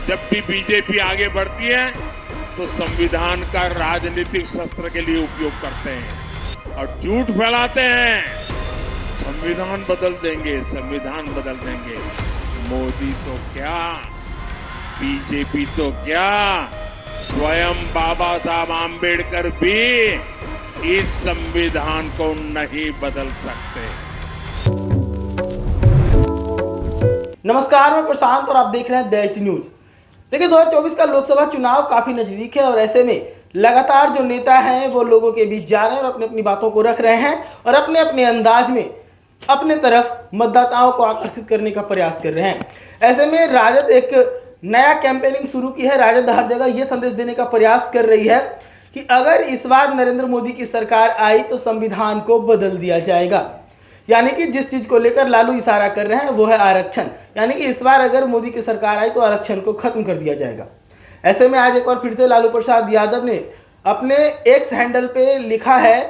जब भी बीजेपी आगे बढ़ती है तो संविधान का राजनीतिक शस्त्र के लिए उपयोग करते हैं और झूठ फैलाते हैं। संविधान बदल देंगे, संविधान बदल देंगे। मोदी तो क्या, बीजेपी तो क्या, स्वयं बाबा साहब आम्बेडकर भी इस संविधान को नहीं बदल सकते। नमस्कार, मैं प्रशांत और आप देख रहे हैं देश न्यूज। देखिए, 2024 का लोकसभा चुनाव काफी नजदीक है और ऐसे में लगातार जो नेता हैं वो लोगों के बीच जा रहे हैं और अपनी अपनी बातों को रख रहे हैं और अपने अपने अंदाज में अपने तरफ मतदाताओं को आकर्षित करने का प्रयास कर रहे हैं। ऐसे में राजद एक नया कैंपेनिंग शुरू की है। राजद हर जगह ये संदेश देने का प्रयास कर रही है कि अगर इस बार नरेंद्र मोदी की सरकार आई तो संविधान को बदल दिया जाएगा। यानी कि जिस चीज को लेकर लालू इशारा कर रहे हैं वो है आरक्षण। यानी कि इस बार अगर मोदी की सरकार आई तो आरक्षण को खत्म कर दिया जाएगा। ऐसे में आज एक बार फिर से लालू प्रसाद यादव ने अपने एक्स हैंडल पे लिखा है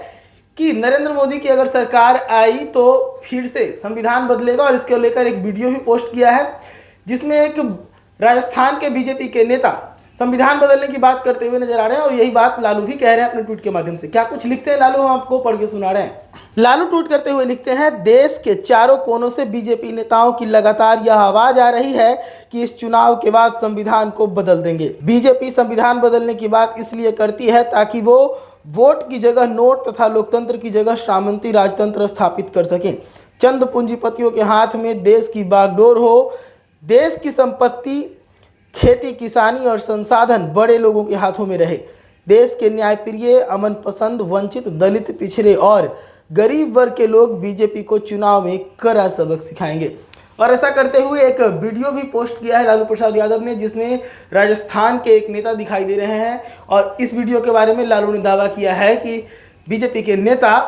कि नरेंद्र मोदी की अगर सरकार आई तो फिर से संविधान बदलेगा और इसको लेकर एक वीडियो भी पोस्ट किया है जिसमें एक राजस्थान के बीजेपी के नेता संविधान बदलने की बात करते हुए नजर आ रहे हैं और यही बात लालू भी कह रहे हैं अपने ट्वीट के माध्यम से। क्या कुछ लिखते हैं लालू, हम आपको पढ़ के सुना रहे हैं। लालू ट्वीट करते हुए लिखते हैं, देश के चारों कोनों से बीजेपी नेताओं की लगातार यह आवाज आ रही है कि इस चुनाव के बाद संविधान को बदल देंगे। बीजेपी संविधान बदलने की बात इसलिए करती है ताकि वो वोट की जगह नोट तथा लोकतंत्र की जगह सामंती राजतंत्र स्थापित कर सकें। चंद पूंजीपतियों के हाथ में देश की बागडोर हो, देश की संपत्ति, खेती, किसानी और संसाधन बड़े लोगों के हाथों में रहे। देश के न्यायप्रिय, अमन पसंद, वंचित, दलित, पिछड़े और गरीब वर्ग के लोग बीजेपी को चुनाव में कड़ा सबक सिखाएंगे। और ऐसा करते हुए एक वीडियो भी पोस्ट किया है लालू प्रसाद यादव ने जिसमें राजस्थान के एक नेता दिखाई दे रहे हैं और इस वीडियो के बारे में लालू ने दावा किया है कि बीजेपी के नेता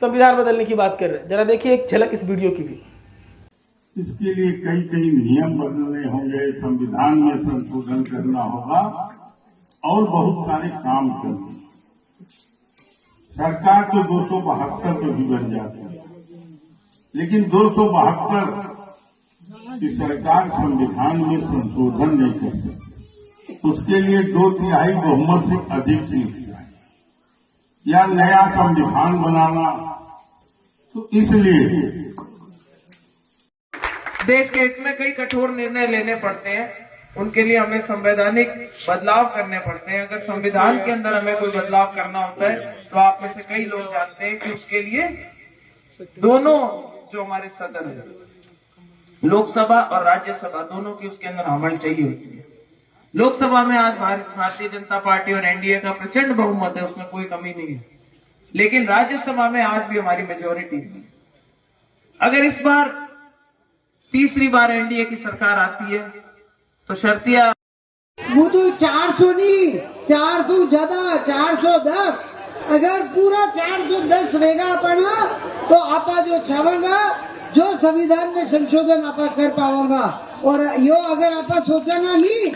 संविधान बदलने की बात कर रहे हैं। जरा देखिए एक झलक इस वीडियो की भी। इसके लिए कई कई नियम बदलने होंगे, संविधान में संशोधन करना होगा और बहुत सारे काम करने। सरकार तो 272 पे भी बन जाती है, लेकिन 272 की सरकार संविधान में संशोधन नहीं कर सकती। उसके लिए 2/3 बहुमत से अधिक सीट चाहिए या नया संविधान बनाना। तो इसलिए देश के हित में कई कठोर निर्णय लेने पड़ते हैं, उनके लिए हमें संवैधानिक बदलाव करने पड़ते हैं। अगर संविधान के अंदर हमें कोई बदलाव करना होता है तो आप में से कई लोग जानते हैं कि उसके लिए दोनों जो हमारे सदन है, लोकसभा और राज्यसभा, दोनों की उसके अंदर हमल चाहिए होती है। लोकसभा में आज भारतीय जनता पार्टी और एनडीए का प्रचंड बहुमत है, उसमें कोई कमी नहीं है, लेकिन राज्यसभा में आज भी हमारी मेजोरिटी है। अगर इस बार तीसरी बार एनडीए की सरकार आती है तो शर्तिया वो तो 400 नहीं, 400 ज्यादा, 410। अगर पूरा 410 वेगा पड़ा तो आपा जो चाहेगा जो संविधान में संशोधन आपा कर पाओगा। और यो अगर आपा सोचना नहीं,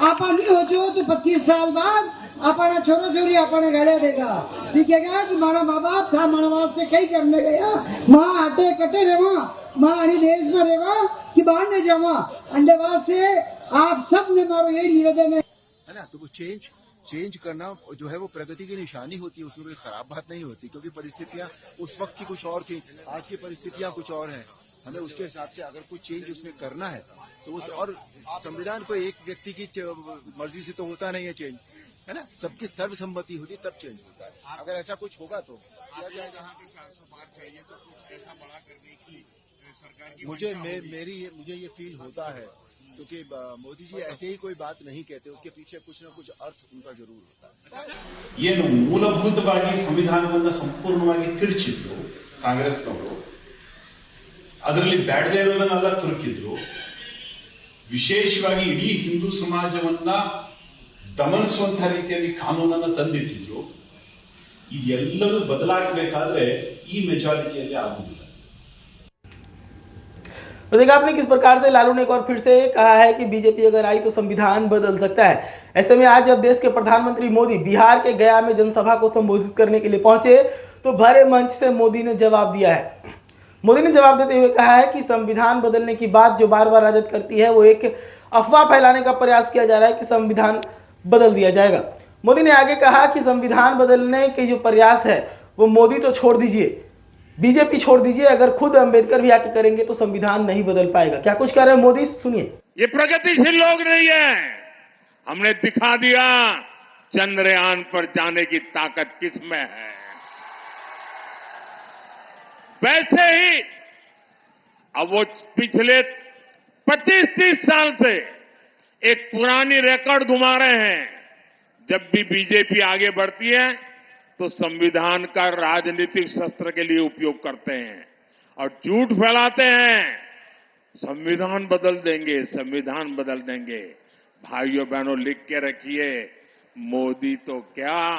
आपा नहीं हो जो तो 25 साल बाद अपना छोरो छोरी अपने गले देगा, दिखेगा कि मारा माँ बाप था, मारा वास्ते कई करने गया, माँ हटे कटे रेवा, माँ अड़ी देश में रेवा कि बाहर नहीं जावा। अंडे वास्ते आप सब ने मारो यही निवेदन है ना। तो वो चेंज करना जो है वो प्रगति की निशानी होती है, उसमें कोई खराब बात नहीं होती, क्योंकि परिस्थितियां उस वक्त की कुछ और थी, आज की परिस्थितियां कुछ और हैं। हमें उसके हिसाब से अगर कुछ चेंज उसमें करना है तो और संविधान को एक व्यक्ति की मर्जी से तो होता नहीं है चेंज, है ना, सबकी सर्वसम्मति होती तब चेंज होता है। अगर ऐसा कुछ होगा तो मुझे ये फील होता है, क्योंकि मोदी जी ऐसे ही कोई बात नहीं कहते, उसके पीछे कुछ न कुछ अर्थ उनका जरूर होता है। ಏನು ಮೂಲಭೂತವಾಗಿ ಸಂವಿಧಾನವನ್ನು ಸಂಪೂರ್ಣವಾಗಿ ತಿರುಚಿದ್ರು ಕಾಂಗ್ರೆಸ್ನವರು, ಅದರಲ್ಲಿ ಬ್ಯಾಡದೇ ಇರೋದನ್ನೆಲ್ಲ ತುರುಕಿದ್ರು, ವಿಶೇಷವಾಗಿ ಇಡೀ ಹಿಂದೂ ಸಮಾಜವನ್ನ ದಮನಿಸುವಂತಹ ರೀತಿಯಲ್ಲಿ ಕಾನೂನನ್ನು ತಂದಿಟ್ಟಿದ್ರು. ಇದೆಲ್ಲವೂ ಬದಲಾಗಬೇಕಾದ್ರೆ ಈ ಮೆಜಾರಿಟಿಯಲ್ಲಿ ಆಗುವುದಿಲ್ಲ। तो देखा आपने किस प्रकार से लालू ने एक और फिर से कहा है कि बीजेपी अगर आई तो संविधान बदल सकता है। ऐसे में आज जब देश के प्रधानमंत्री मोदी बिहार के गया में जनसभा को संबोधित करने के लिए पहुंचे तो भरे मंच से मोदी ने जवाब दिया है। मोदी ने जवाब देते हुए कहा है कि संविधान बदलने की बात जो बार बार राजद करती है वो एक अफवाह फैलाने का प्रयास किया जा रहा है कि संविधान बदल दिया जाएगा। मोदी ने आगे कहा कि संविधान बदलने के जो प्रयास है वो मोदी तो छोड़ दीजिए, बीजेपी छोड़ दीजिए, अगर खुद अंबेडकर भी आके करेंगे तो संविधान नहीं बदल पाएगा। क्या कुछ कह रहे हैं मोदी, सुनिए। ये प्रगतिशील लोग नहीं है, हमने दिखा दिया चंद्रयान पर जाने की ताकत किसमें है। वैसे ही अब वो पिछले 25-30 साल से एक पुरानी रिकॉर्ड घुमा रहे हैं। जब भी बीजेपी आगे बढ़ती है तो संविधान का राजनीतिक शस्त्र के लिए उपयोग करते हैं और झूठ फैलाते हैं, संविधान बदल देंगे, संविधान बदल देंगे। भाइयों बहनों, लिख के रखिए, मोदी तो क्या,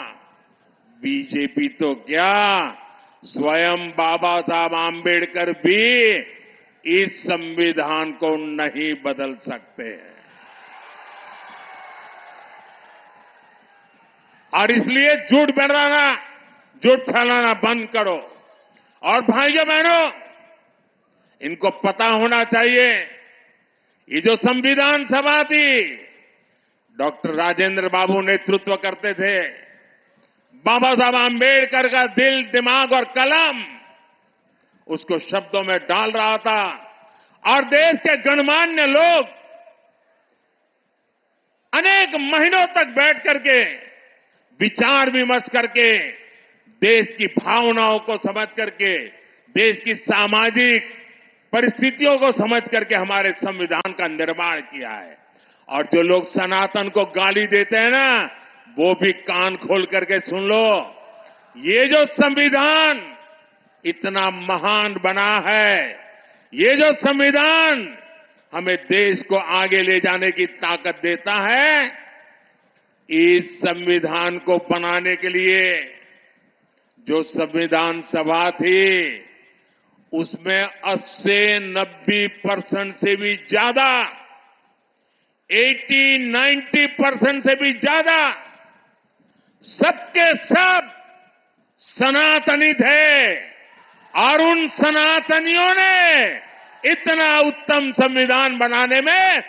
बीजेपी तो क्या, स्वयं बाबा साहब आम्बेडकर भी इस संविधान को नहीं बदल सकते हैं। और इसलिए झूठ फैलाना बंद करो। और भाइयों बहनों, इनको पता होना चाहिए, ये जो संविधान सभा थी, डॉक्टर राजेंद्र बाबू नेतृत्व करते थे। बाबा साहब आम्बेडकर का दिल, दिमाग और कलम उसको शब्दों में डाल रहा था और देश के गणमान्य लोग अनेक महीनों तक बैठ करके विचार विमर्श करके, देश की भावनाओं को समझ करके, देश की सामाजिक परिस्थितियों को समझ करके हमारे संविधान का निर्माण किया है। और जो लोग सनातन को गाली देते हैं ना, वो भी कान खोल करके सुन लो। ये जो संविधान इतना महान बना है, ये जो संविधान हमें देश को आगे ले जाने की ताकत देता है, इस संविधान को बनाने के लिए जो संविधान सभा थी, उसमें 80-90% से भी ज्यादा, 80-90% से भी ज्यादा सबके सब सनातनी थे। और उन सनातनियों ने इतना उत्तम संविधान बनाने में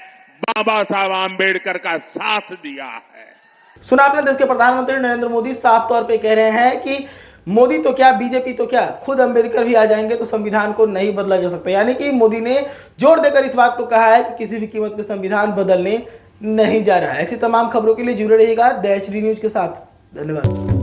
बाबा साहब आम्बेडकर का साथ दिया है। सुना आपने, देश के प्रधानमंत्री नरेंद्र मोदी साफ तौर पे कह रहे हैं कि मोदी तो क्या, बीजेपी तो क्या, खुद अंबेडकर भी आ जाएंगे तो संविधान को नहीं बदला जा सकता। यानी कि मोदी ने जोर देकर इस बात को कहा है कि किसी भी कीमत पे संविधान बदलने नहीं जा रहा है। ऐसी तमाम खबरों के लिए जुड़े रहिएगा द HD न्यूज के साथ। धन्यवाद।